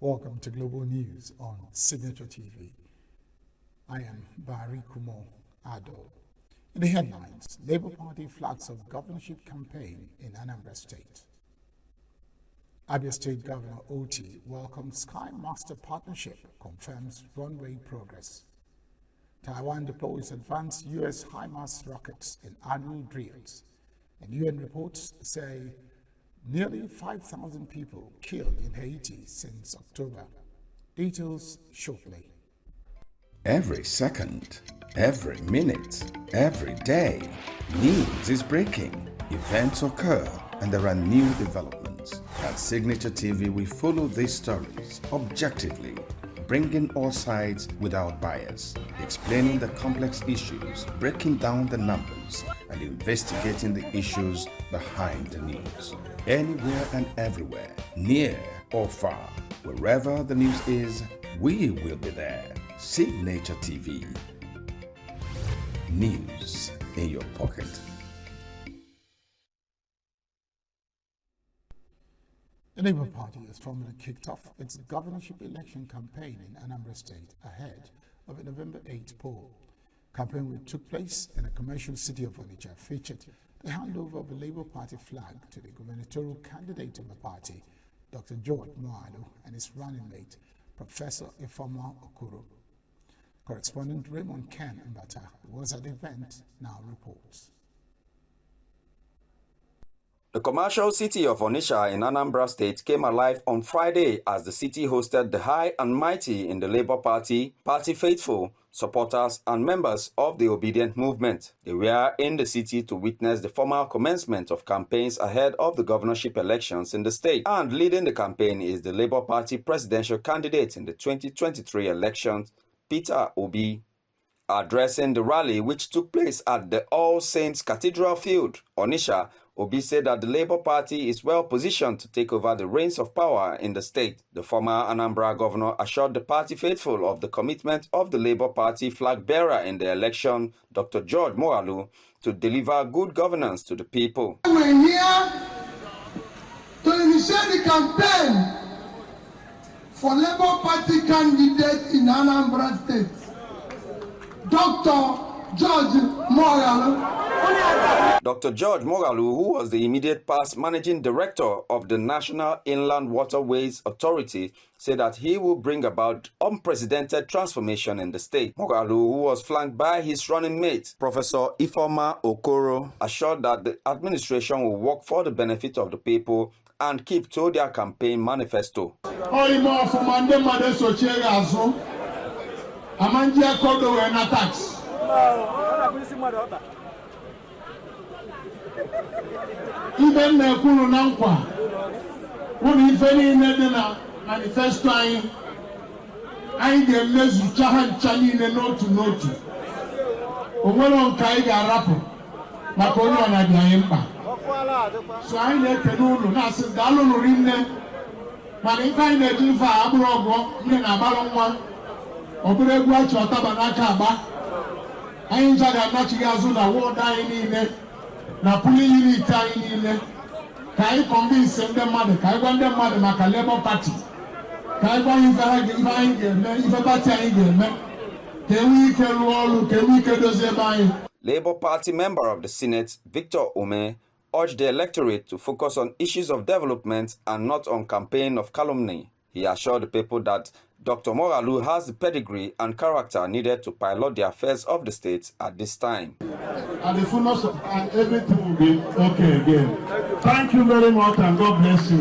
Welcome to Global News on Signature TV. I am Barry Kumo Ado. In the headlines, Labour Party flags of governorship campaign in Anambra State. Abia State Governor Oti welcomes Sky Master Partnership, confirms runway progress. Taiwan deploys advanced U.S. HIMARS rockets in annual drills, and UN reports say nearly 5,000 people killed in Haiti since October. Details shortly. Every second, every minute, every day, news is breaking, events occur, and there are new developments. At Signature TV, we follow these stories objectively, bringing all sides without bias, explaining the complex issues, breaking down the numbers, and investigating the issues behind the news. Anywhere and everywhere, near or far, wherever the news is, we will be there. Signature TV. News in your pocket. The Labour Party has formally kicked off its governorship election campaign in Anambra State ahead of a November 8 poll. Campaign which took place in the commercial city of Onitsha featured the handover of the Labour Party flag to the gubernatorial candidate of the party, Dr. George Moalu, and his running mate, Professor Ifeoma Okoro. Correspondent Raymond Ken Mbata, who was at the event, now reports. The commercial city of Onitsha in Anambra State came alive on Friday as the city hosted the high and mighty in the Labour Party, party faithful, supporters and members of the obedient movement. They were in the city to witness the formal commencement of campaigns ahead of the governorship elections in the state. And leading the campaign is the Labour Party presidential candidate in the 2023 elections, Peter Obi. Addressing the rally, which took place at the All Saints Cathedral Field, Onitsha, Obi said that the Labour Party is well positioned to take over the reins of power in the state. The former Anambra governor assured the party faithful of the commitment of the Labour Party flag bearer in the election, Dr. George Moalu, to deliver good governance to the people. We're here to initiate the campaign for Labour Party candidate in Anambra State, Dr. George Moalu. Dr. George Moalu, who was the immediate past managing director of the National Inland Waterways Authority, said that he will bring about unprecedented transformation in the state. Moalu, who was flanked by his running mate, Professor Ifeoma Okoro, assured that the administration will work for the benefit of the people and keep to their campaign manifesto. Even the Kulu Nankwa, when if any manifesto, I get less Chahan Chani in the note to note. When on Kaiga Rapo, Makono and Adiampa. So I let the Lulu Nas Dalun Rimne, but if I let you for Abrogo, then a Balon Obrego Tabanaka. I ain't got a Nachigazu, war dying in it. Na puli yini tai ile kai convince them mother kai want them mother maka Labour Party kai want if party Labour Party member of the Senate, Victor Ome, urged the electorate to focus on issues of development and not on campaign of calumny. He assured the people that Dr. Moalu has the pedigree and character needed to pilot the affairs of the state at this time. And the fullness and everything will be okay again. Thank you very much and God bless you.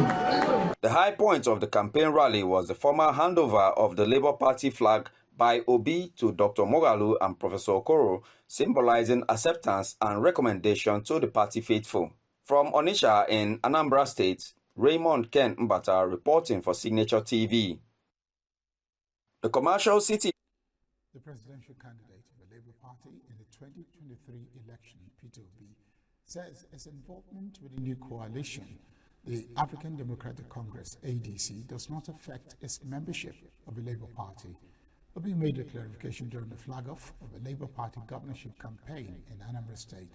The high point of the campaign rally was the formal handover of the Labour Party flag by Obi to Dr. Moalu and Professor Okoro, symbolizing acceptance and recommendation to the party faithful. From Onitsha in Anambra State, Raymond Ken Mbata reporting for Signature TV. The commercial city. The presidential candidate of the Labour Party in the 2023 election, Peter Obi, says his involvement with the new coalition, the African Democratic Congress, ADC, does not affect its membership of the Labour Party. Obi made a clarification during the flag-off of the Labour Party governorship campaign in Anambra State,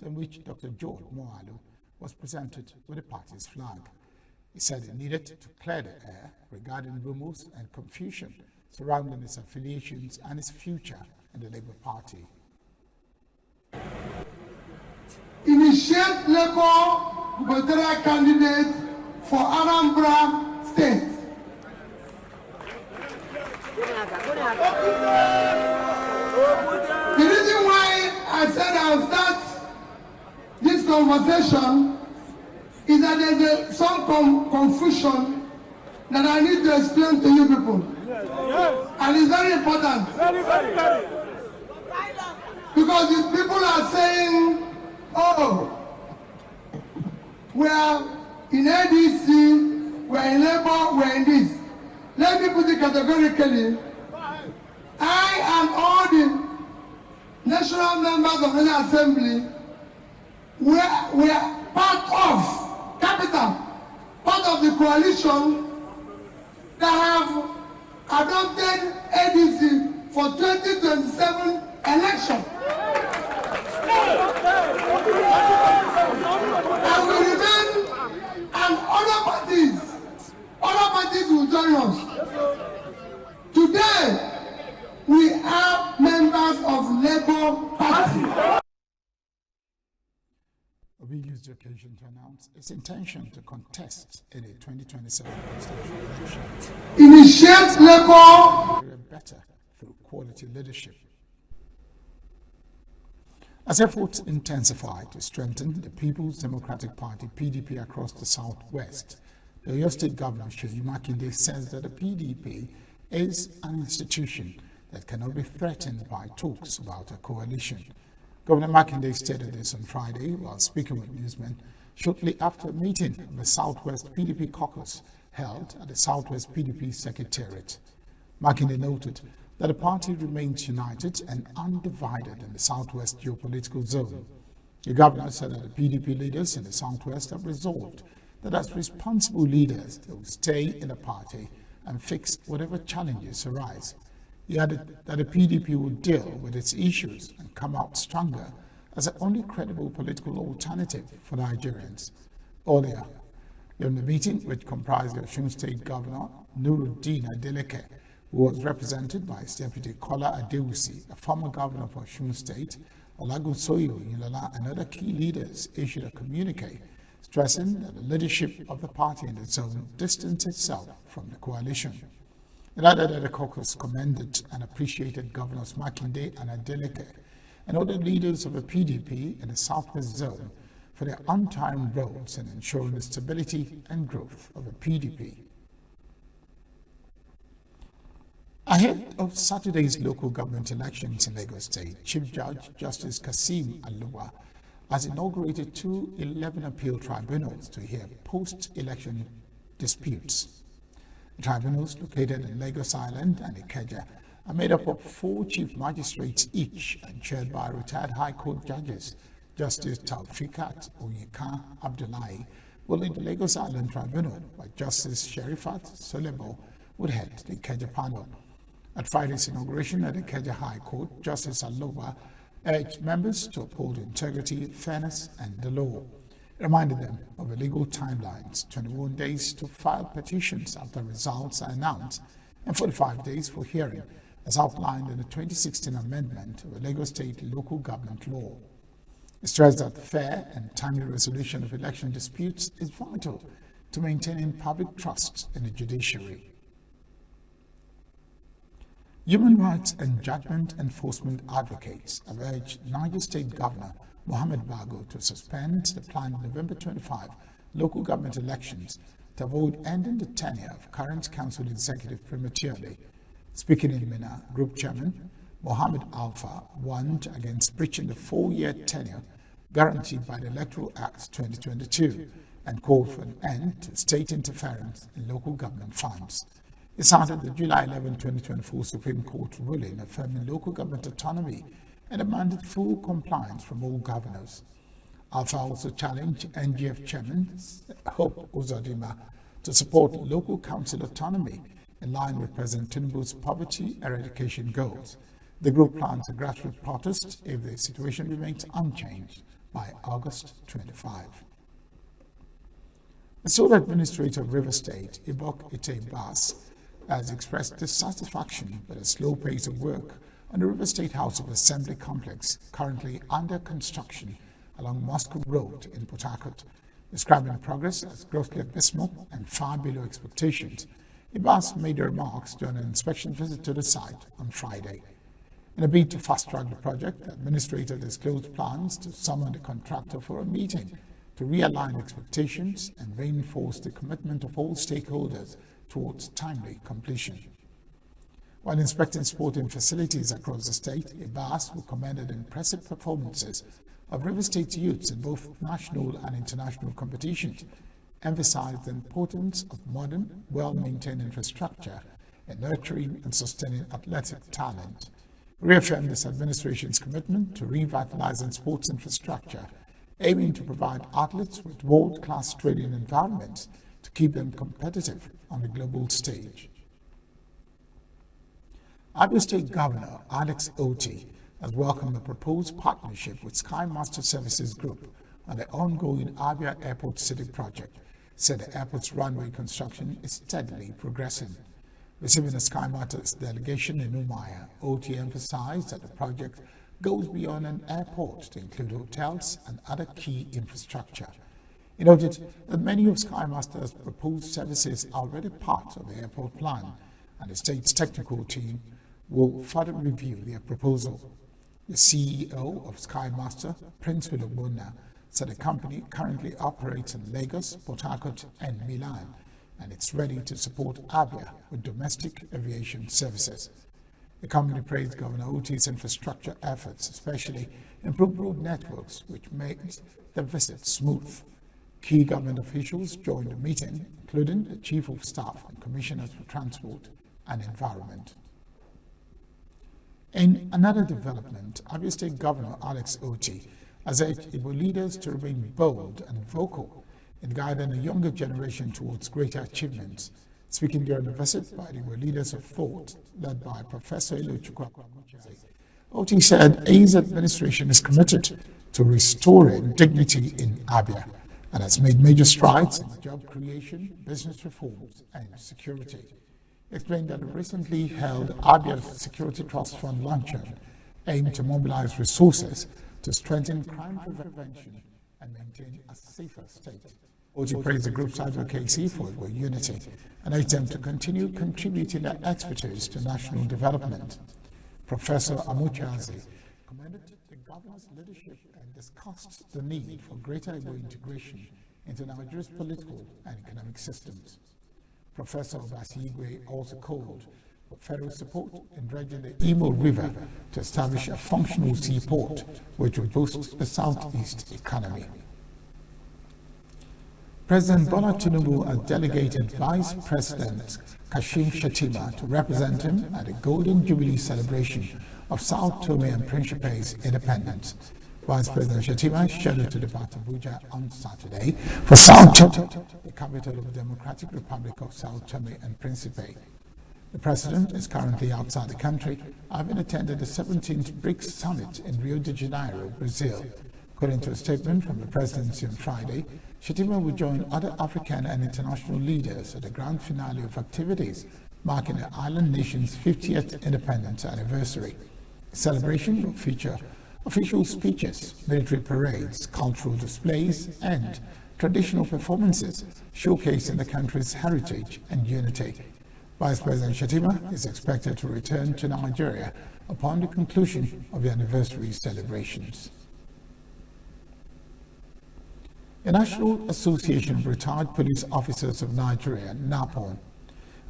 in which Dr. George Moalu was presented with the party's flag. He said he needed to clear the air regarding rumors and confusion surrounding his affiliations and his future in the Labour Party. Initiate Labour gubernatorial candidate for Anambra State. The reason why I said I'll start this conversation is that there's some confusion that I need to explain to you people. And it's very important. Because if people are saying, oh, we are in ADC, we are in Labour, we are in this. Let me put it categorically. I and all the national members of the Assembly, we are part of the coalition that have adopted ADC for 2027 election. And we remain, and other parties will join us. Today, we are members of Labour Party. Obi used the occasion to announce its intention to contest in a 2027 presidential election. Initiate Labour Better through quality leadership. As efforts intensify to strengthen the People's Democratic Party (PDP) across the Southwest, the Oyo State Governor Seyi Makinde says that the PDP is an institution that cannot be threatened by talks about a coalition. Governor Makinde stated this on Friday while speaking with newsmen shortly after a meeting of the Southwest PDP caucus held at the Southwest PDP Secretariat. Makinde noted that the party remains united and undivided in the Southwest geopolitical zone. The governor said that the PDP leaders in the Southwest have resolved that as responsible leaders, they will stay in the party and fix whatever challenges arise. He added that the PDP will deal with its issues and come out stronger as the only credible political alternative for Nigerians. Earlier, during the meeting, which comprised the Osun State Governor Nuruddin Adeleke, who was represented by his deputy Kola Adewusi, a former governor of Osun State, Olagunsoyo Ilola, and other key leaders issued a communique stressing that the leadership of the party in the zone distanced itself from the coalition. It added that the caucus commended and appreciated Governors Makinde and Adeleke and other leaders of the PDP in the Southwest Zone for their untiring roles in ensuring the stability and growth of the PDP. Ahead of Saturday's local government elections in Lagos State, Chief Judge Justice Kasim Aluwa has inaugurated 2 11 appeal tribunals to hear post-election disputes. The tribunals located in Lagos Island and Ikeja are made up of 4 chief magistrates each and chaired by retired High Court judges. Justice Taufikat Onyeka Abdullahi will lead the Lagos Island Tribunal, while Justice Sherifat Solebo would head the Ikeja panel. At Friday's inauguration at the Ikeja High Court, Justice Aloba urged members to uphold integrity, fairness, and the law. Reminded them of the legal timelines: 21 days to file petitions after results are announced, and 45 days for hearing, as outlined in the 2016 amendment of the Lagos State Local Government Law. It stressed that fair and timely resolution of election disputes is vital to maintaining public trust in the judiciary. Human rights and judgment enforcement advocates have urged Niger State Governor Mohamed Bago to suspend the planned November 25 local government elections to avoid ending the tenure of current council executive prematurely. Speaking in Minna, Group Chairman Mohamed Alpha warned against breaching the 4-year tenure guaranteed by the Electoral Act 2022 and called for an end to state interference in local government funds. He cited the July 11, 2024 Supreme Court ruling affirming local government autonomy and demanded full compliance from all governors. Alpha also challenged NGF Chairman Hope Uzodimma to support local council autonomy in line with President Tinubu's poverty eradication goals. The group plans a grassroots protest if the situation remains unchanged by August 25. The sole administrator of River State, Ibok Ite Bas, has expressed dissatisfaction with the slow pace of work on the River State House of Assembly complex currently under construction along Moscow Road in Port Harcourt, describing progress as grossly abysmal and far below expectations. Ibas made the remarks during an inspection visit to the site on Friday. In a bid to fast-track the project, the administrator disclosed plans to summon the contractor for a meeting to realign expectations and reinforce the commitment of all stakeholders towards timely completion. While inspecting sporting facilities across the state, Ibas, who commended impressive performances of River State youths in both national and international competitions, emphasized the importance of modern, well-maintained infrastructure in nurturing and sustaining athletic talent. Reaffirmed this administration's commitment to revitalizing sports infrastructure, aiming to provide athletes with world-class training environments to keep them competitive on the global stage. Abia State Governor Alex Oti has welcomed the proposed partnership with Sky Master Services Group on the ongoing Abia Airport City project, said the airport's runway construction is steadily progressing. Receiving the Sky Master's delegation in Umuahia, Oti emphasized that the project goes beyond an airport to include hotels and other key infrastructure. He noted that many of Sky Master's proposed services are already part of the airport plan, and the state's technical team will further review their proposal. The CEO of Sky Master, Prince Wilobona, said the company currently operates in Lagos, Port Harcourt, and Milan, and it's ready to support Abia with domestic aviation services. The company praised Governor Oti's infrastructure efforts, especially improved road networks, which makes the visit smooth. Key government officials joined the meeting, including the Chief of Staff and Commissioners for Transport and Environment. In another development, Abia State Governor Alex Oti has urged Igbo leaders to remain bold and vocal in guiding the younger generation towards greater achievements. Speaking during a visit by the Igbo leaders of thought, led by Professor Ilochukwu, Oti said his administration is committed to restoring dignity in Abia and has made major strides in job creation, business reforms, and security. He explained that the recently held Abia Security Trust Fund luncheon aimed to mobilize resources to strengthen crime prevention and maintain a safer state. Oti praised the group's advocacy for Igbo unity and urged them to continue contributing their expertise to national development. Professor Amuchazi commended the governor's leadership and discussed the need for greater Igbo integration into Nigeria's political and economic systems. Professor Basigwe also called for federal support in dredging the Imo River to establish a functional seaport which will boost the southeast economy. President Bola Tinubu has delegated Vice President Kashim Shettima to represent him at the Golden Jubilee celebration of Sao Tome and Principe's independence. Vice President Shettima is scheduled to depart Abuja on Saturday for Sao Tome, the capital of the Democratic Republic of Sao Tome and Principe. The president is currently outside the country, having attended the 17th BRICS summit in Rio de Janeiro, Brazil. According to a statement from the presidency on Friday, Shettima will join other African and international leaders at the grand finale of activities marking the island nation's 50th independence anniversary. The celebration will feature official speeches, military parades, cultural displays, and traditional performances showcasing the country's heritage and unity. Vice President Shettima is expected to return to Nigeria upon the conclusion of the anniversary celebrations. The National Association of Retired Police Officers of Nigeria, NAPON,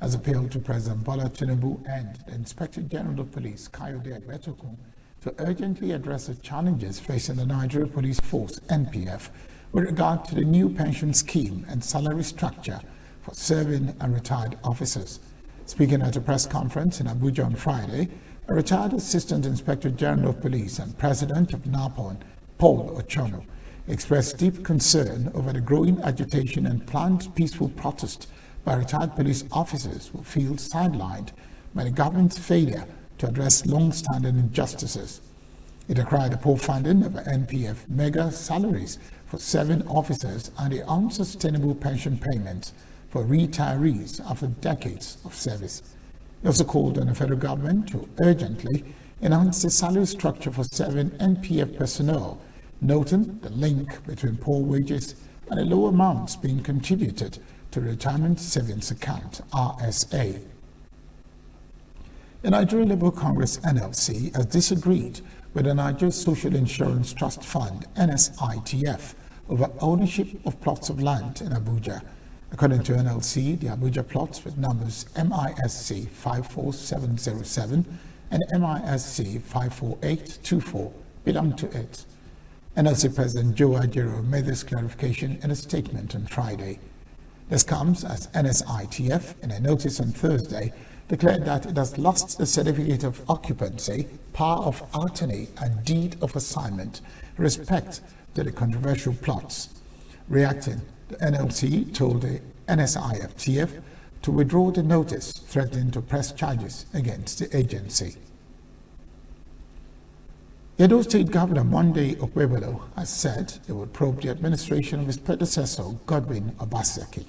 has appealed to President Bola Tinubu and the Inspector General of Police, Kayode Egbetokun, to urgently address the challenges facing the Nigeria Police Force, NPF, with regard to the new pension scheme and salary structure for serving and retired officers. Speaking at a press conference in Abuja on Friday, a retired Assistant Inspector General of Police and President of NAPON, Paul Ochono, expressed deep concern over the growing agitation and planned peaceful protest by retired police officers who feel sidelined by the government's failure to address long-standing injustices. It decried the poor funding of NPF mega salaries for 7 officers and the unsustainable pension payments for retirees after decades of service. It also called on the federal government to urgently enhance the salary structure for 7 NPF personnel, noting the link between poor wages and the low amounts being contributed to the Retirement Savings Account, RSA. The Nigerian Labour Congress, NLC, has disagreed with the Nigeria Social Insurance Trust Fund, NSITF, over ownership of plots of land in Abuja. According to NLC, the Abuja plots with numbers MISC 54707 and MISC 54824 belong to it. NLC President Joe Ajero made this clarification in a statement on Friday. This comes as NSITF, in a notice on Thursday, declared that it has lost the certificate of occupancy, power of attorney, and deed of assignment in respect to the controversial plots. Reacting, the NLC told the NSITF to withdraw the notice, threatening to press charges against the agency. Edo State Governor Monday Okpebholo has said he would probe the administration of his predecessor, Godwin Obaseki.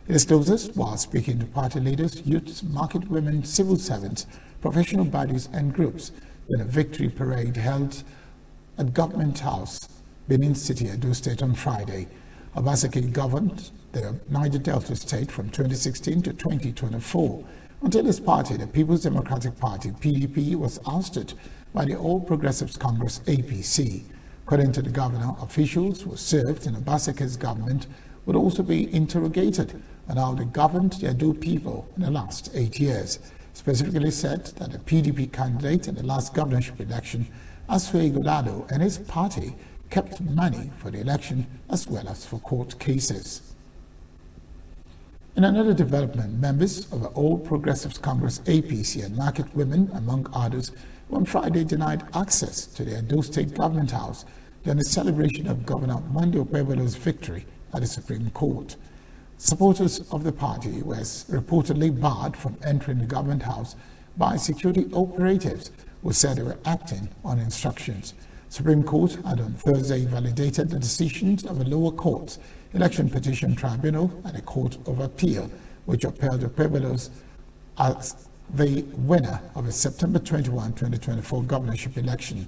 It disclosed this while speaking to party leaders, youths, market women, civil servants, professional bodies and groups in a victory parade held at Government House, Benin City, Edo State on Friday. Obaseki governed the Niger Delta State from 2016 to 2024 until his party, the People's Democratic Party, PDP, was ousted by the All Progressives Congress, APC. According to the governor, officials who served in Obaseki's government would also be interrogated on how they governed the Edo people in the last 8 years. Specifically said that the PDP candidate in the last governorship election, Asue Godado, and his party kept money for the election as well as for court cases. In another development, members of the All Progressives Congress, APC, and market women, among others, on Friday denied access to the Edo State Government House during the celebration of Governor Monday Okpebholo's victory at the Supreme Court. Supporters of the party were reportedly barred from entering the Government House by security operatives who said they were acting on instructions. Supreme Court had on Thursday validated the decisions of a lower court's election petition tribunal and a court of appeal, which upheld Okpebholo's as the winner of a September 21, 2024 governorship election.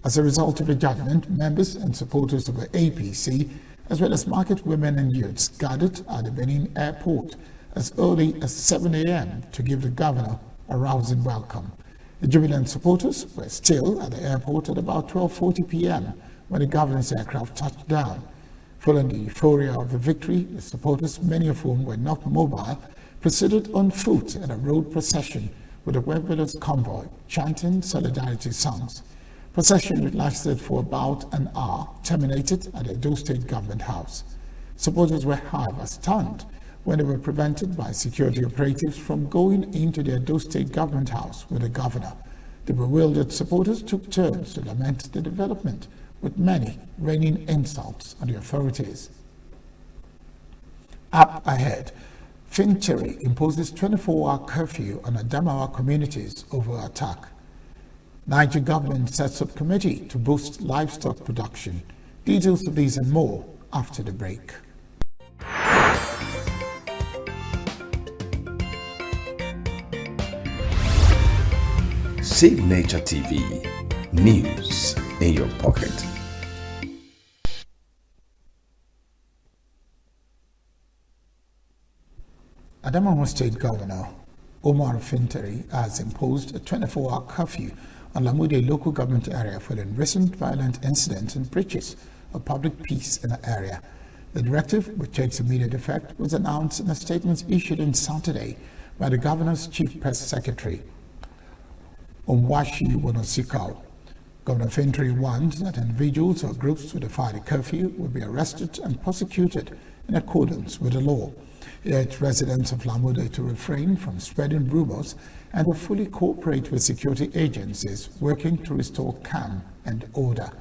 As a result of the judgment, members and supporters of the APC, as well as market women and youths, gathered at the Benin airport as early as 7 a.m. to give the governor a rousing welcome. The jubilant supporters were still at the airport at about 12:40 p.m. when the governor's aircraft touched down. Following the euphoria of the victory, the supporters, many of whom were not mobile, proceeded on foot in a road procession with the Okpebholo's convoy, chanting solidarity songs. Procession, which lasted for about an hour, terminated at the Edo State Government House. Supporters were, however, stunned when they were prevented by security operatives from going into the Edo State Government House with the governor. The bewildered supporters took turns to lament the development, with many raining insults on the authorities. Up ahead, Fintiri imposes 24-hour curfew on Adamawa communities over attack. Niger government sets up committee to boost livestock production. Details of these and more after the break. Signature TV, news in your pocket. Adamawa State Governor Omar Fintiri has imposed a 24-hour curfew on Lamude local government area following recent violent incidents and breaches of public peace in the area. The directive, which takes immediate effect, was announced in a statement issued on Saturday by the governor's chief press secretary, Omwashi Wonosikau. Governor Fintiri warned that individuals or groups who defy the curfew will be arrested and prosecuted in accordance with the law. He urged residents of Lamude to refrain from spreading rumors and to fully cooperate with security agencies working to restore calm and order.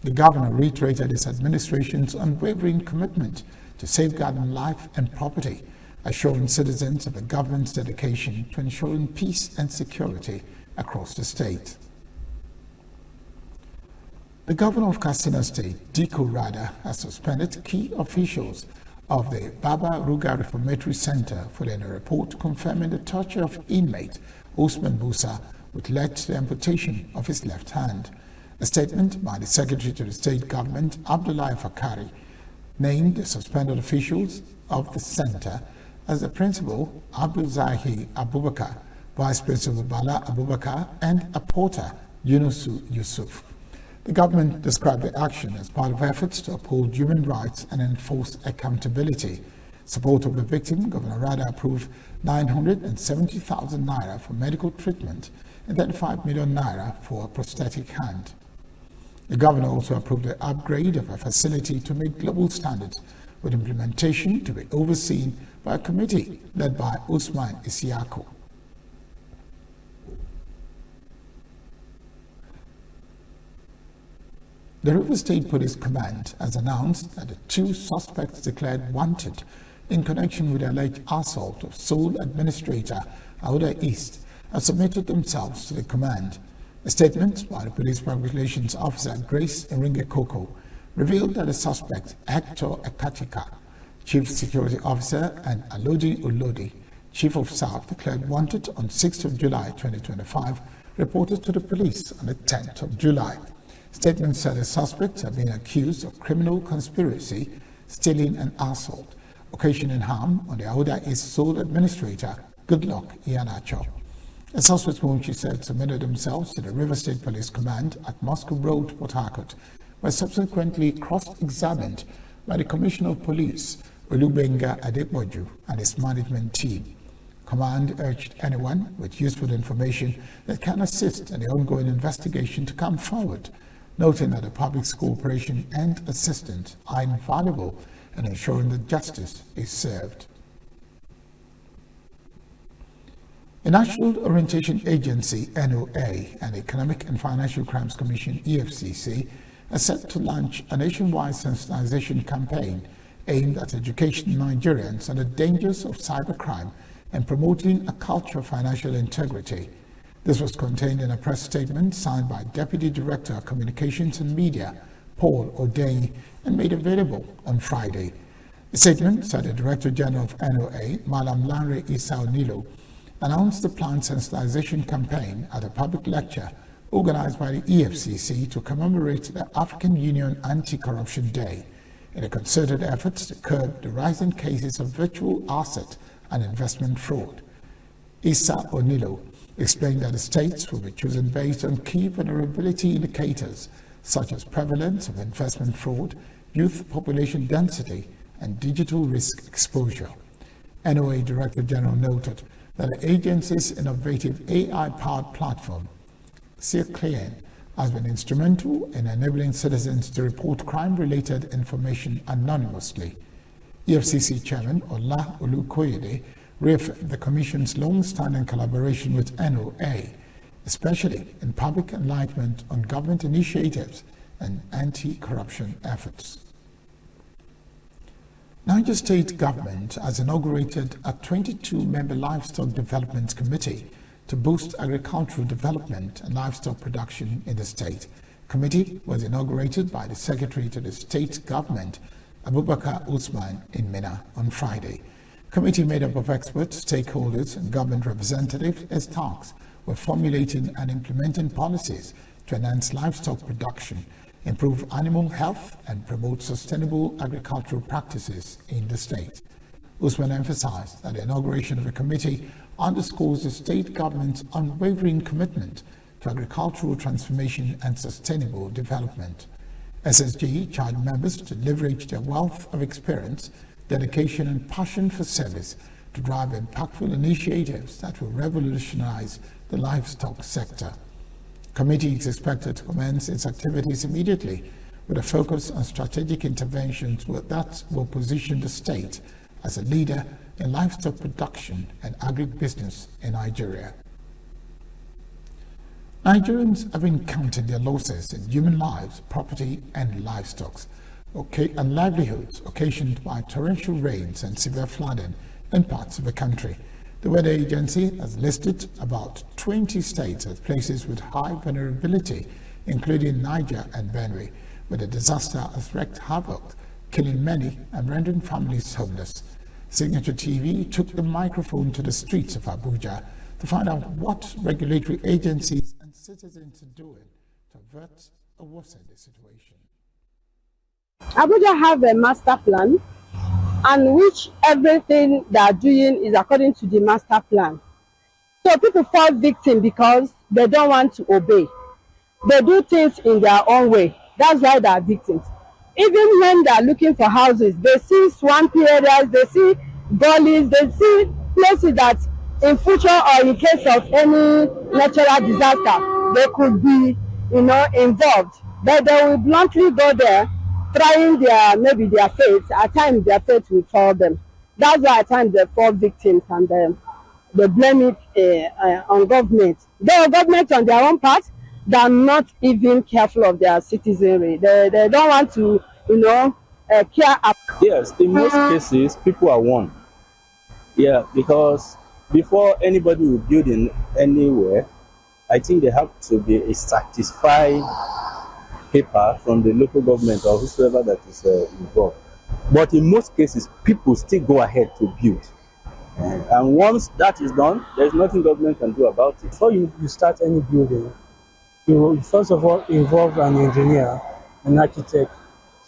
The governor reiterated his administration's unwavering commitment to safeguarding life and property, assuring citizens of the government's dedication to ensuring peace and security across the state. The governor of Katsina State, Diko Rada, has suspended key officials of the Baba Ruga Reformatory Center following a report confirming the torture of inmate Usman Musa, which led to the amputation of his left hand. A statement by the Secretary to the State Government, Abdullahi Fakari, named the suspended officials of the center as the principal Abdul Zahi Abubakar, Vice Principal Bala Abubakar, and a porter Yunusu Yusuf. The government described the action as part of efforts to uphold human rights and enforce accountability. Support of the victim, Governor Rada approved 970,000 naira for medical treatment and 35 million naira for a prosthetic hand. The governor also approved the upgrade of a facility to meet global standards, with implementation to be overseen by a committee led by Usman Isiaku. The River State Police Command has announced that the 2 suspects declared wanted in connection with the alleged assault of sole administrator Auda East have submitted themselves to the command. A statement by the Police Public Relations Officer Grace Iringekoko revealed that the suspect, Hector Ekatika, Chief Security Officer, and Alodi Olodi, Chief of Staff, declared wanted on 6th of July 2025, reported to the police on the 10th of July. Statements said the suspects have been accused of criminal conspiracy, stealing and assault, occasioning harm on the Auda East sole administrator, Goodluck Iheanacho. The suspects, whom she said submitted themselves to the River State Police Command at Moscow Road, Port Harcourt, were subsequently cross-examined by the Commissioner of Police, Olubenga Adepoju, and his management team. Command urged anyone with useful information that can assist in the ongoing investigation to come forward, noting that the public's cooperation and assistance are invaluable in ensuring that justice is served. The National Orientation Agency, NOA, and the Economic and Financial Crimes Commission, EFCC, are set to launch a nationwide sensitization campaign aimed at educating Nigerians on the dangers of cybercrime and promoting a culture of financial integrity. This was contained in a press statement signed by Deputy Director of Communications and Media, Paul Odeyi, and made available on Friday. The statement said the Director General of NOA, Malam Lanre Issa Onilo, announced the planned sensitization campaign at a public lecture organized by the EFCC to commemorate the African Union Anti-Corruption Day in a concerted effort to curb the rising cases of virtual asset and investment fraud. Issa Onilo explained that the states will be chosen based on key vulnerability indicators such as prevalence of investment fraud, youth population density, and digital risk exposure. NOA Director General noted that the agency's innovative AI-powered platform, ClearClean, has been instrumental in enabling citizens to report crime-related information anonymously. EFCC Chairman Ola Olukoyede reaffirmed the Commission's long-standing collaboration with NOA, especially in public enlightenment on government initiatives and anti-corruption efforts. Niger State Government has inaugurated a 22-member Livestock Development Committee to boost agricultural development and livestock production in the state. The committee was inaugurated by the Secretary to the State Government, Abubakar Usman, in Minna on Friday. The committee, made up of experts, stakeholders, and government representatives, is tasked with formulating and implementing policies to enhance livestock production, improve animal health, and promote sustainable agricultural practices in the state. Usman emphasized that the inauguration of the committee underscores the state government's unwavering commitment to agricultural transformation and sustainable development. SSG charged members to leverage their wealth of experience, dedication, and passion for service to drive impactful initiatives that will revolutionize the livestock sector. The committee is expected to commence its activities immediately with a focus on strategic interventions that will position the state as a leader in livestock production and agribusiness in Nigeria. Nigerians have encountered their losses in human lives, property, and livestock, and livelihoods occasioned by torrential rains and severe flooding in parts of the country. The Weather Agency has listed about 20 states as places with high vulnerability including Niger and Benue, where the disaster has wreaked havoc, killing many and rendering families homeless. Signature TV took the microphone to the streets of Abuja to find out what regulatory agencies and citizens are doing to avert a worsening situation. Abuja have a master plan, and which everything they are doing is according to the master plan. So people fall victim because they don't want to obey. They do things in their own way. That's why they are victims. Even when they are looking for houses, they see swampy areas, they see gullies, they see places that in future or in case of any natural disaster, they could be, involved. But they will bluntly go there, trying maybe their faith. At times their faith will fail them. That's why at times they fall victims, and they blame it on government. The government on their own part, they are not even careful of their citizenry. They don't want to, care up. Yes, in most cases, people are warned. Yeah, because before anybody will build in anywhere, I think they have to be a satisfied paper from the local government or whoever that is involved. But in most cases, people still go ahead to build. And once that is done, there's nothing government can do about it. Before you start any building, you will first of all involve an engineer, an architect.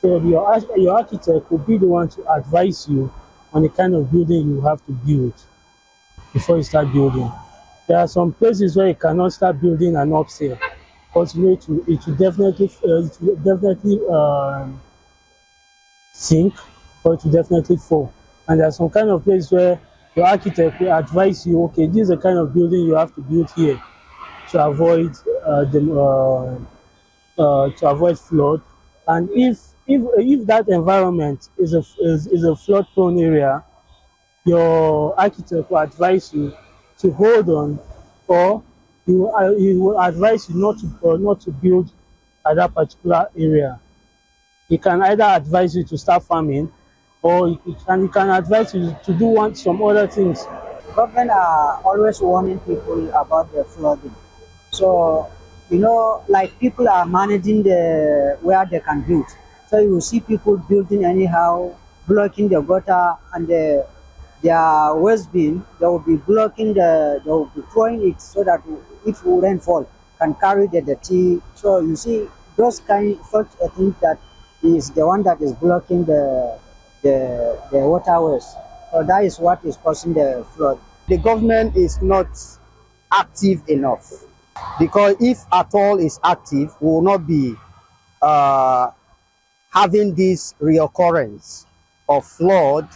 So your architect will be the one to advise you on the kind of building you have to build before you start building. There are some places where you cannot start building an upstairs, because it will definitely sink, or it will definitely fall. And there are some kind of places where your architect will advise you, okay, this is the kind of building you have to build here to avoid flood. And if that environment is a flood-prone area, your architect will advise you to hold on, or he will advise you not to build at that particular area. He can either advise you to start farming, or he can advise you to do some other things. Government are always warning people about the flooding. So, like people are managing where they can build. So you will see people building anyhow, blocking the gutter and their waste bin. They will be blocking they will be throwing it so that if rainfall can carry the dirty. So you see those such a thing that is the one that is blocking the waterways. So that is what is causing the flood. The government is not active enough, because if at all is active, we will not be having this reoccurrence of flood,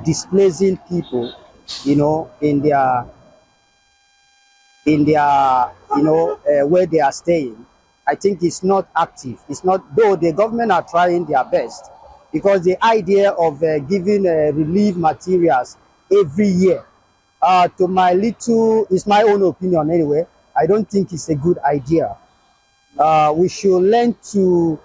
displacing people, in their where they are staying. I think it's not active. It's not, though the government are trying their best, because the idea of giving relief materials every year, to it's my own opinion anyway, I don't think it's a good idea. We should learn to,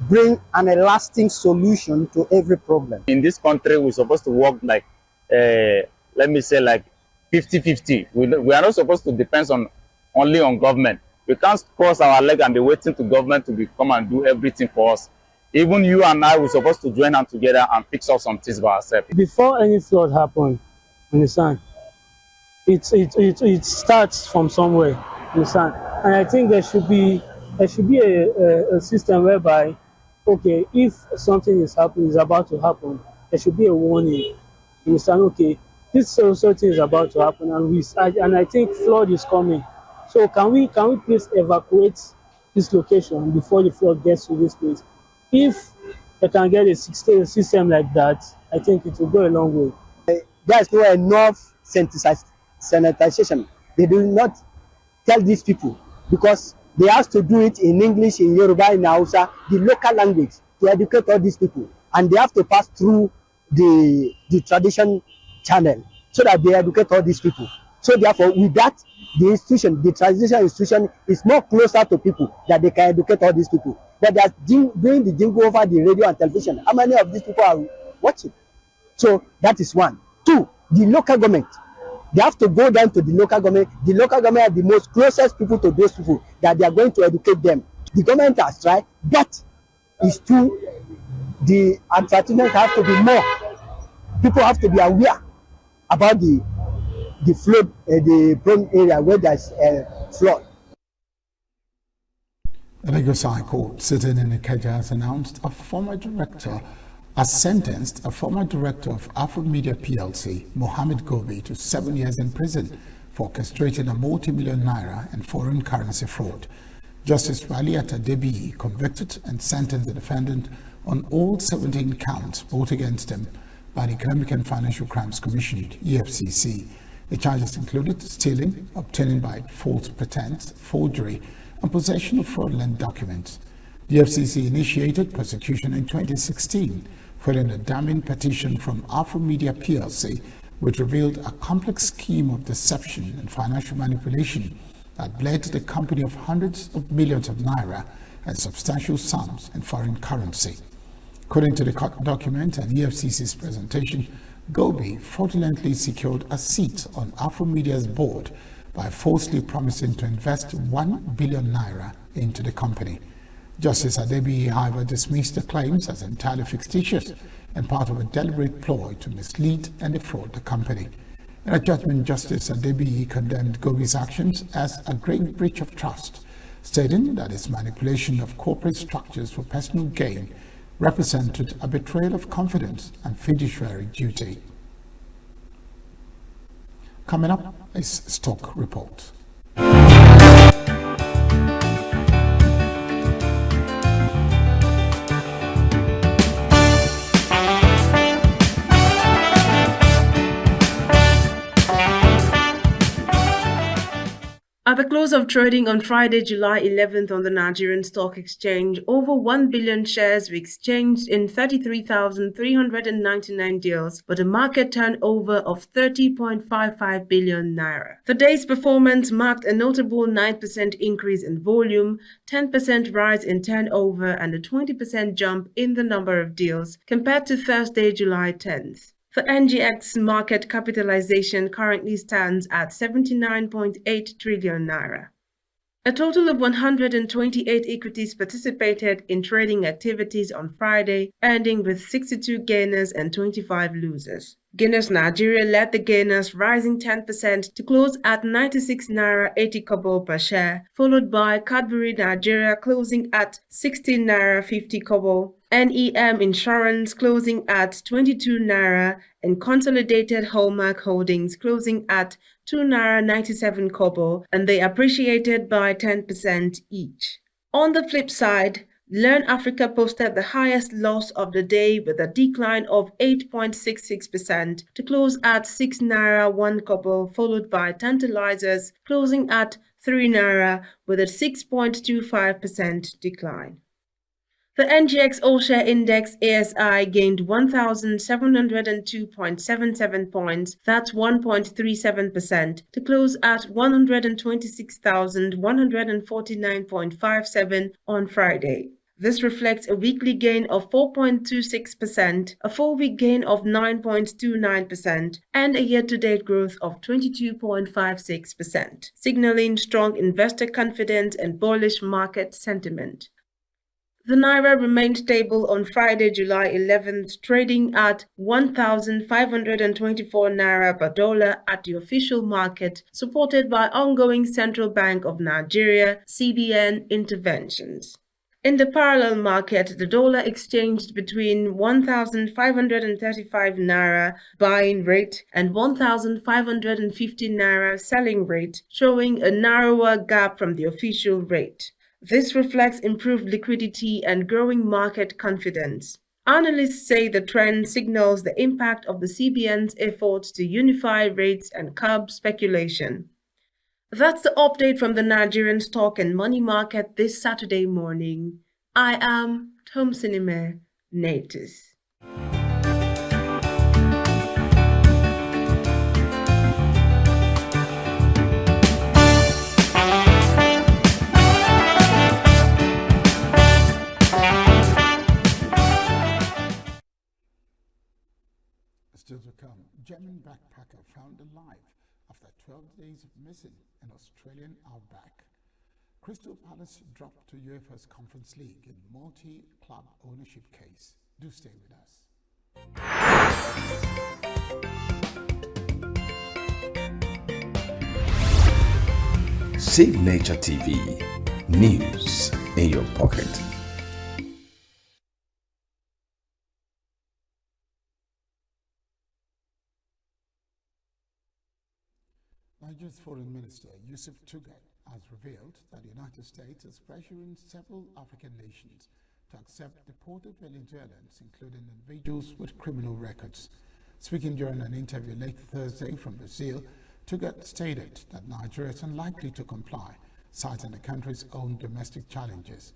bring an lasting solution to every problem. In this country, we're supposed to work like, let me say like 50-50. We are not supposed to depend only on government. We can't cross our leg and be waiting to government to come and do everything for us. Even you and I, we're supposed to join hands together and fix up some things by ourselves. Before any flood happens, understand, it starts from somewhere, understand. And I think there should be a system whereby, okay, if something is about to happen, there should be a warning. You understand? Okay, this also thing is about to happen, and I think flood is coming. So can we please evacuate this location before the flood gets to this place? If they can get a system like that, I think it will go a long way. There's no enough sanitization. They do not tell these people, because they have to do it in English, in Yoruba, in Hausa, the local language, to educate all these people. And they have to pass through the tradition channel so that they educate all these people. So therefore, with that, the transition institution is more closer to people, that they can educate all these people. But they are doing the jingle over the radio and television. How many of these people are watching? So that is one. Two, the local government They have to go down to the local government. The local government are the most closest people to those people that they are going to educate them. The government has tried, but it's too, the advertisement have to be more. People have to be aware about the flood, the prone area where there's flood. The Lagos High Court sitting in Ikeja has announced sentenced a former director of Afromedia PLC, Mohammed Gobi, to 7 years in prison for orchestrating a multi-million naira and foreign currency fraud. Justice Raliat Adebiyi convicted and sentenced the defendant on all 17 counts brought against him by the Economic and Financial Crimes Commission, EFCC. The charges included stealing, obtaining by false pretense, forgery, and possession of fraudulent documents. The FCC initiated prosecution in 2016 following a damning petition from Afromedia PLC, which revealed a complex scheme of deception and financial manipulation that bled the company of hundreds of millions of naira and substantial sums in foreign currency. According to the court document and EFCC's presentation, Gobi fraudulently secured a seat on Afromedia's board by falsely promising to invest 1 billion naira into the company. Justice Adebiyi, however, dismissed the claims as entirely fictitious and part of a deliberate ploy to mislead and defraud the company. In a judgment, Justice Adebiyi condemned Gobi's actions as a grave breach of trust, stating that his manipulation of corporate structures for personal gain represented a betrayal of confidence and fiduciary duty. Coming up is Stock Report. At the close of trading on Friday, July 11th on the Nigerian Stock Exchange, over 1 billion shares were exchanged in 33,399 deals with a market turnover of 30.55 billion naira. The day's performance marked a notable 9% increase in volume, 10% rise in turnover, and a 20% jump in the number of deals compared to Thursday, July 10th. The NGX market capitalization currently stands at 79.8 trillion naira. A total of 128 equities participated in trading activities on Friday, ending with 62 gainers and 25 losers. Guinness Nigeria led the gainers, rising 10% to close at 96 naira 80 kobo per share, followed by Cadbury Nigeria closing at 16 naira 50 kobo, NEM Insurance closing at 22 naira, and Consolidated Hallmark Holdings closing at 2 naira 97 kobo, and they appreciated by 10% each. On the flip side, Learn Africa posted the highest loss of the day with a decline of 8.66% to close at 6 naira 1 kobo, followed by Tantalizers closing at 3 naira with a 6.25% decline. The NGX All-Share Index ASI gained 1,702.77 points, that's 1.37%, to close at 126,149.57 on Friday. This reflects a weekly gain of 4.26%, a 4-week gain of 9.29%, and a year-to-date growth of 22.56%, signaling strong investor confidence and bullish market sentiment. The Naira remained stable on Friday, July 11th, trading at 1,524 Naira per dollar at the official market, supported by ongoing Central Bank of Nigeria (CBN) interventions. In the parallel market, the dollar exchanged between 1,535 Naira buying rate and 1,550 Naira selling rate, showing a narrower gap from the official rate. This reflects improved liquidity and growing market confidence. Analysts say the trend signals the impact of the CBN's efforts to unify rates and curb speculation. That's the update from the Nigerian stock and money market this Saturday morning. I am Tomsinime Natus. Still to come, German backpacker found alive days of missing in Australian outback. Crystal Palace dropped to UEFA's Conference League in multi-club ownership case. Do stay with us. Signature TV, news in your pocket. Nigeria's Foreign Minister Yusuf Tugat has revealed that the United States is pressuring several African nations to accept deported Venezuelans, including individuals with criminal records. Speaking during an interview late Thursday from Brazil, Tugat stated that Nigeria is unlikely to comply, citing the country's own domestic challenges.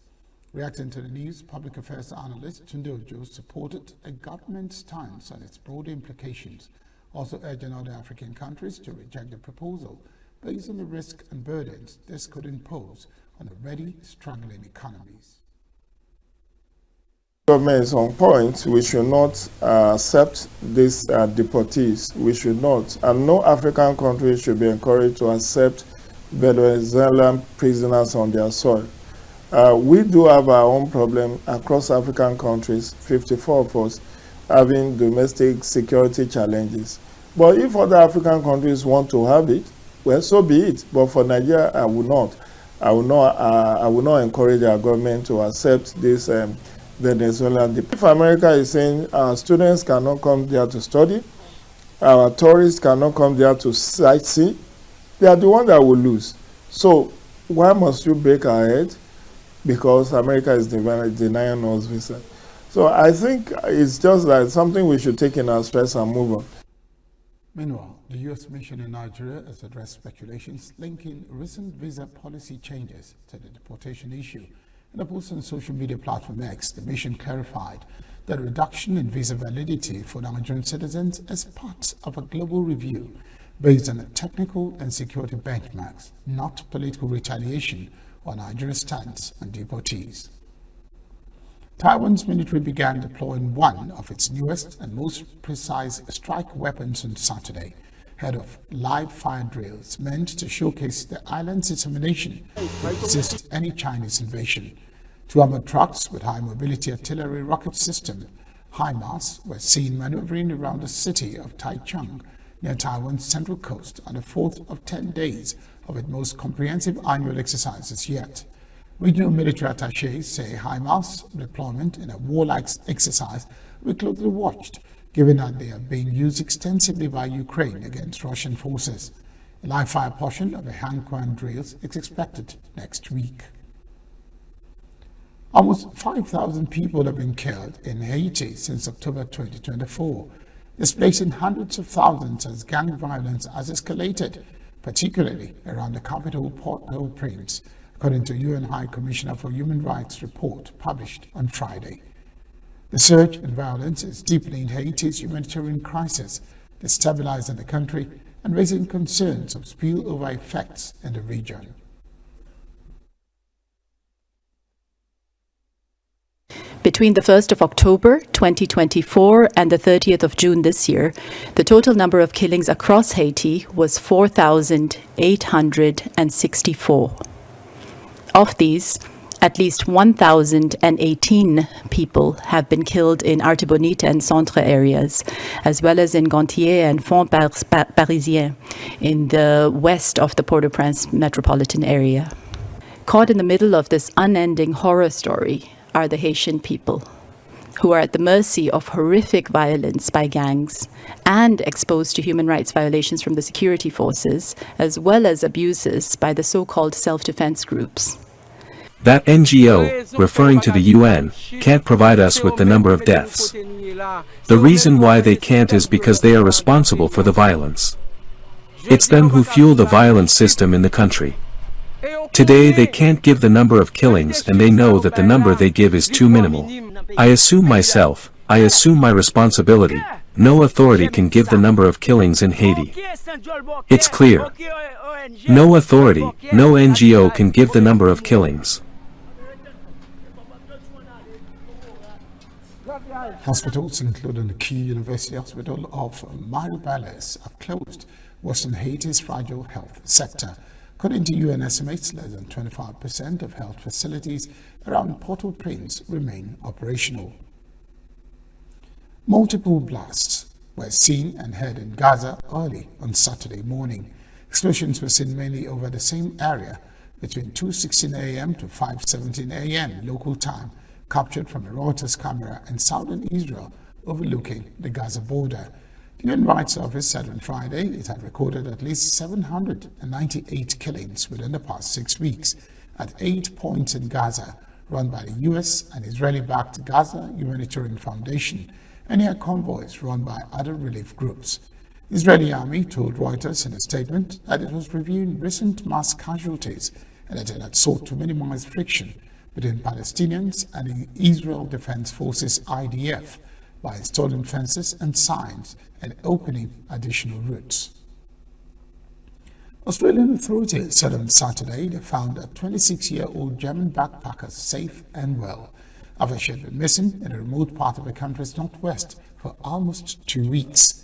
Reacting to the news, public affairs analyst Tunde Ojo supported a government stance on its broader implications, also urging other African countries to reject the proposal based on the risks and burdens this could impose on already struggling economies. Government is on point. We should not accept these deportees. We should not. And no African country should be encouraged to accept Venezuelan prisoners on their soil. We do have our own problem across African countries, 54 of us, having domestic security challenges. But if other African countries want to have it, well, so be it. But for Nigeria, I will not. I will not encourage our government to accept this Venezuelan. If America is saying our students cannot come there to study, our tourists cannot come there to sightsee, they are the ones that will lose. So why must you break our head because America is denying us visa? So I think it's just like something we should take in our stress and move on. Meanwhile, the U.S. mission in Nigeria has addressed speculations linking recent visa policy changes to the deportation issue. In a post on social media platform X, the mission clarified that a reduction in visa validity for Nigerian citizens is part of a global review based on technical and security benchmarks, not political retaliation or Nigeria's stance on deportees. Taiwan's military began deploying one of its newest and most precise strike weapons on Saturday, ahead of live fire drills meant to showcase the island's determination to resist any Chinese invasion. Two armored trucks with high-mobility artillery rocket system, HIMARS, were seen maneuvering around the city of Taichung, near Taiwan's central coast, on the fourth of 10 days of its most comprehensive annual exercises yet. Regional military attachés say HIMARS deployment in a warlike exercise will be closely watched, given that they are being used extensively by Ukraine against Russian forces. A live-fire portion of the Hanquan drills is expected next week. Almost 5,000 people have been killed in Haiti since October 2024, displacing hundreds of thousands as gang violence has escalated, particularly around the capital Port-au-Prince, according to UN High Commissioner for Human Rights report published on Friday. The surge in violence is deepening Haiti's humanitarian crisis, destabilizing the country and raising concerns of spillover effects in the region. Between the 1st of October 2024 and the 30th of June this year, the total number of killings across Haiti was 4,864. Of these, at least 1,018 people have been killed in Artibonite and Centre areas, as well as in Gantier and Fond Parisien in the west of the Port-au-Prince metropolitan area. Caught in the middle of this unending horror story are the Haitian people, who are at the mercy of horrific violence by gangs and exposed to human rights violations from the security forces, as well as abuses by the so-called self-defense groups. That NGO, referring to the UN, can't provide us with the number of deaths. The reason why they can't is because they are responsible for the violence. It's them who fuel the violent system in the country. Today they can't give the number of killings, and they know that the number they give is too minimal. I assume my responsibility. No authority can give the number of killings in Haiti. It's clear. No authority, no NGO can give the number of killings. Hospitals, including the key university hospital of Maribalis, have closed worsen Haiti's fragile health sector. According to UN estimates, less than 25% of health facilities around Port-au-Prince remain operational. Multiple blasts were seen and heard in Gaza early on Saturday morning. Explosions were seen mainly over the same area between 2:16 a.m. to 5:17 a.m. local time, captured from a Reuters camera in southern Israel overlooking the Gaza border. The Human Rights Office said on Friday it had recorded at least 798 killings within the past 6 weeks at 8 points in Gaza, run by the U.S. and Israeli-backed Gaza Humanitarian Foundation, and air convoys run by other relief groups. The Israeli army told Reuters in a statement that it was reviewing recent mass casualties and that it had sought to minimize friction between Palestinians and the Israel Defense Forces IDF by installing fences and signs and opening additional routes. Australian authorities said on Saturday they found a 26-year-old German backpacker safe and well after she had been missing in a remote part of the country's northwest for almost 2 weeks.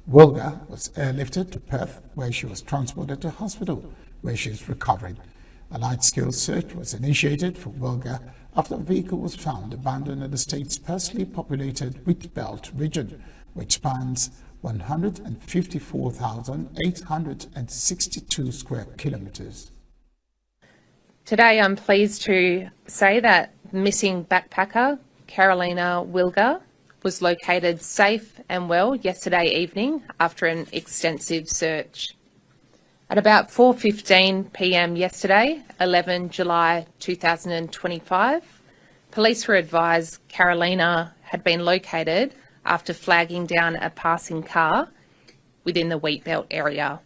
Wilga was airlifted to Perth, where she was transported to hospital, where she is recovering. A large-scale search was initiated for Wilga after the vehicle was found abandoned in the state's sparsely populated wheat belt region, which spans 154,862 square kilometers. Today I'm pleased to say that missing backpacker Carolina Wilga was located safe and well yesterday evening after an extensive search. At about 4:15 p.m. yesterday, 11 July 2025, police were advised Carolina had been located after flagging down a passing car within the Wheatbelt area.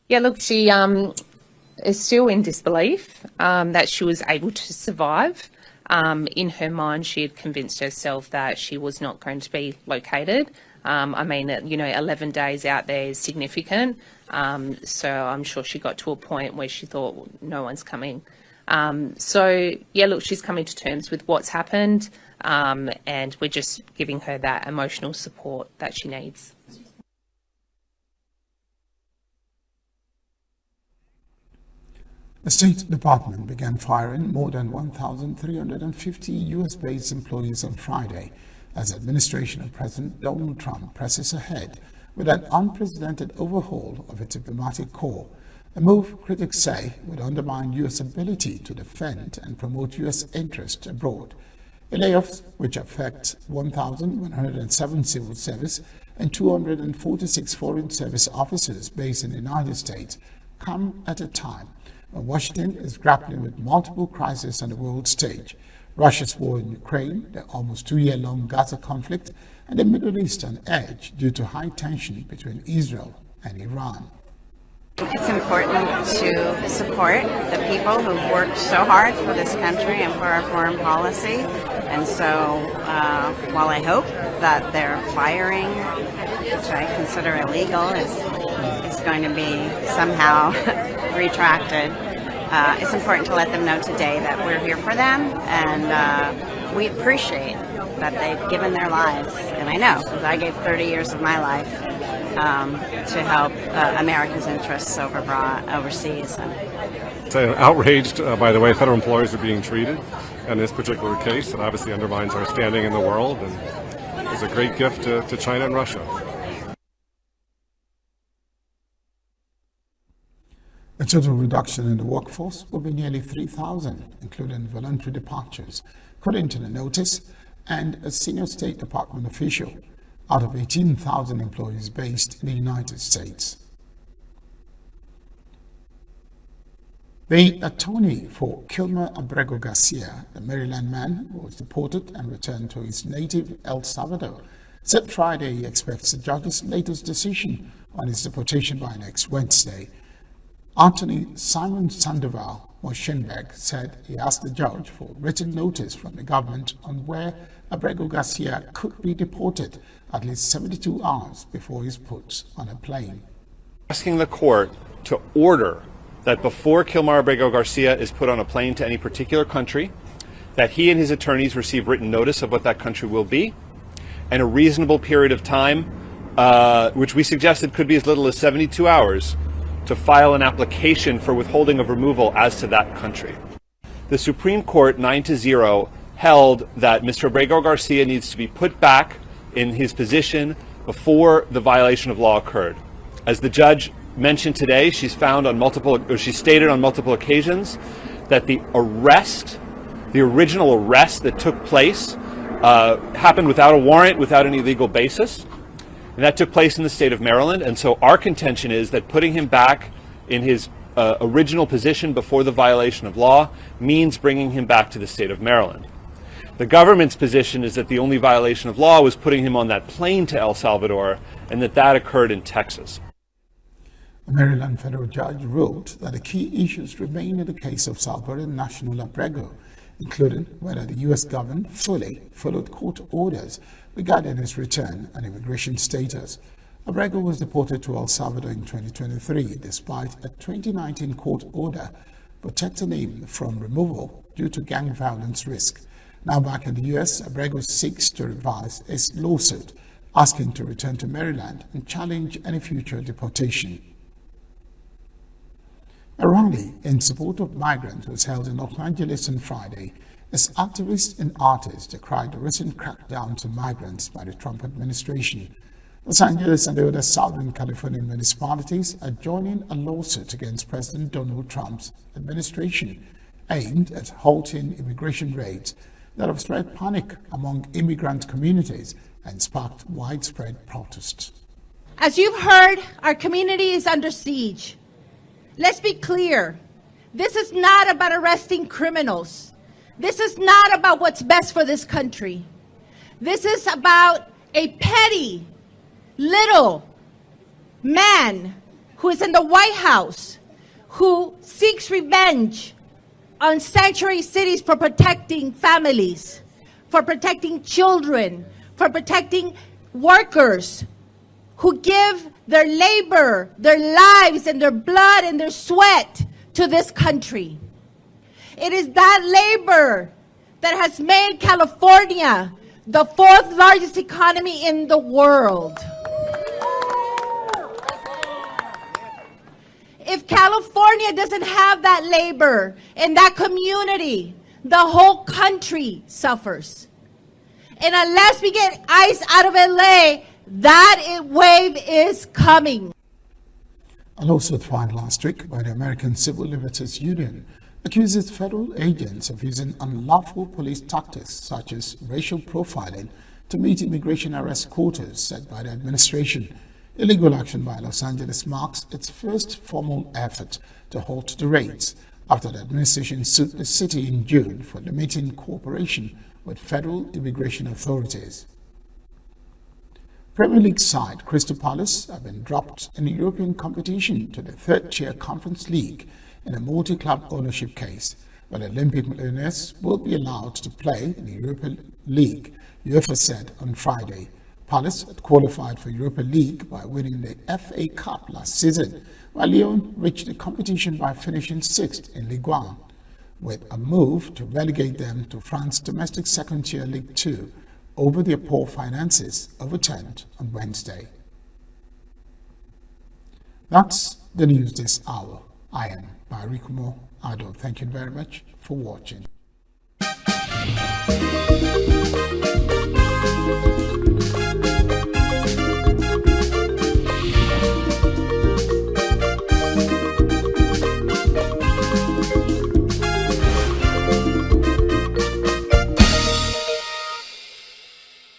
Yeah, look, she is still in disbelief that she was able to survive. In her mind, she had convinced herself that she was not going to be located. I mean, 11 days out there is significant. So I'm sure she got to a point where she thought, well, no one's coming. So, yeah, look, she's coming to terms with what's happened. And we're just giving her that emotional support that she needs. The State Department began firing more than 1,350 US-based employees on Friday as the administration of President Donald Trump presses ahead with an unprecedented overhaul of its diplomatic corps, a move critics say would undermine U.S. ability to defend and promote U.S. interests abroad. The layoffs, which affect 1,107 civil service and 246 foreign service officers based in the United States, come at a time when Washington is grappling with multiple crises on the world stage: Russia's war in Ukraine, the almost 2-year-long Gaza conflict, and the Middle East on edge due to high tension between Israel and Iran. It's important to support the people who've worked so hard for this country and for our foreign policy. And so while I hope that their firing, which I consider illegal, is going to be somehow retracted, it's important to let them know today that we're here for them, and we appreciate that they've given their lives. And I know, because I gave 30 years of my life to help America's interests overseas. I'm outraged by the way federal employees are being treated in this particular case. It obviously undermines our standing in the world and is a great gift to China and Russia. The total reduction in the workforce will be nearly 3,000, including voluntary departures, according to the notice and a senior State Department official, out of 18,000 employees based in the United States. The attorney for Kilmer Abrego Garcia, the Maryland man who was deported and returned to his native El Salvador, said Friday he expects the judge's latest decision on his deportation by next Wednesday. Attorney Simon Sandoval Moshenberg said he asked the judge for written notice from the government on where Abrego Garcia could be deported at least 72 hours before he's put on a plane. Asking the court to order that before Kilmer Abrego Garcia is put on a plane to any particular country, that he and his attorneys receive written notice of what that country will be, and a reasonable period of time which we suggested could be as little as 72 hours, to file an application for withholding of removal as to that country. The Supreme Court 9-0 held that Mr. Abrego Garcia needs to be put back in his position before the violation of law occurred. As the judge mentioned today, she stated on multiple occasions that the original arrest that took place happened without a warrant, without any legal basis. And that took place in the state of Maryland. And so our contention is that putting him back in his original position before the violation of law means bringing him back to the state of Maryland. The government's position is that the only violation of law was putting him on that plane to El Salvador, and that occurred in Texas. A Maryland federal judge ruled that the key issues remain in the case of Salvadoran national Abrego, including whether the U.S. government fully followed court orders regarding his return and immigration status. Abrego was deported to El Salvador in 2023 despite a 2019 court order protecting him from removal due to gang violence risk. Now back in the U.S., Abrego seeks to revise his lawsuit, asking to return to Maryland and challenge any future deportation. A rally in support of migrants was held in Los Angeles on Friday as activists and artists decried the recent crackdown to migrants by the Trump administration. Los Angeles and the other Southern California municipalities are joining a lawsuit against President Donald Trump's administration aimed at halting immigration raids that have spread panic among immigrant communities and sparked widespread protests. As you've heard, our community is under siege. Let's be clear. This is not about arresting criminals. This is not about what's best for this country. This is about a petty little man who is in the White House, who seeks revenge on sanctuary cities for protecting families, for protecting children, for protecting workers who give their labor, their lives, and their blood and their sweat to this country. It is that labor that has made California the fourth largest economy in the world. If California doesn't have that labor and that community, the whole country suffers. And unless we get ICE out of LA, that wave is coming. A lawsuit filed last week by the American Civil Liberties Union accuses federal agents of using unlawful police tactics such as racial profiling to meet immigration arrest quotas set by the administration. Illegal action by Los Angeles marks its first formal effort to halt the raids after the administration sued the city in June for limiting cooperation with federal immigration authorities. Premier League side Crystal Palace have been dropped in the European competition to the third-tier Conference League in a multi-club ownership case, but Olympic millionaires will be allowed to play in the Europa League, UEFA said on Friday. Palace had qualified for Europa League by winning the FA Cup last season, while Lyon reached the competition by finishing sixth in Ligue 1, with a move to relegate them to France's domestic second-tier Ligue 2 over their poor finances overturned on Wednesday. That's the news this hour. I am Barry Kumo Ado. Thank you very much for watching.